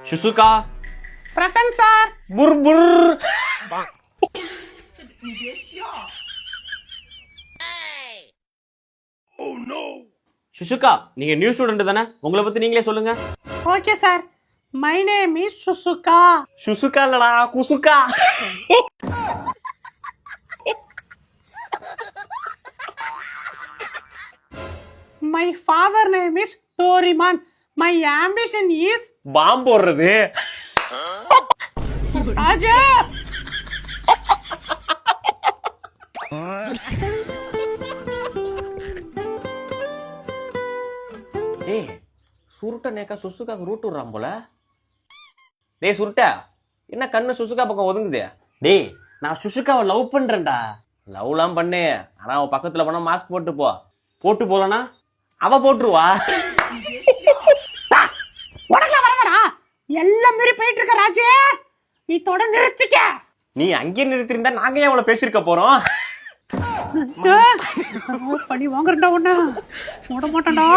ஷிசுகா present sir. புர் புர். ஷிசுகா, நீங்க new student தானே? உங்களை பத்தி நீங்களே சொல்லுங்க. Okay sir. My name is சுசுகா. ஷுசுகா இல்லடா, குசுகா. My father name is Doraemon. My ambition is பாம்பு போடுறது. ராஜா. ஏய், சுருட்ட நேக்கா சுசுகாக்கு ரூட் விடுறான் போல. டேய் சுருட்ட, என்ன கண்ணு சுசுகா பக்கம் ஒதுங்குது? டேய், நான் சுசுகாவை லவ் பண்றேன்டா. லவ்லாம் பண்ணு, ஆனா அவன் பக்கத்துல போனா மாஸ்க் போட்டு போ. போட்டு போலனா அவ போட்டுருவா. உனக்குல வரவரா எல்லாம் மீறி போயிட்டு இருக்க ராஜே. நீ தொட நிறுத்திக்க. நீ அங்கேயே நிறுத்திருந்தா நாங்க ஏன் அவளை பேசிருக்க போறோம்? பணி வாங்குறா ஒண்ணு. சுட மாட்டான்டா.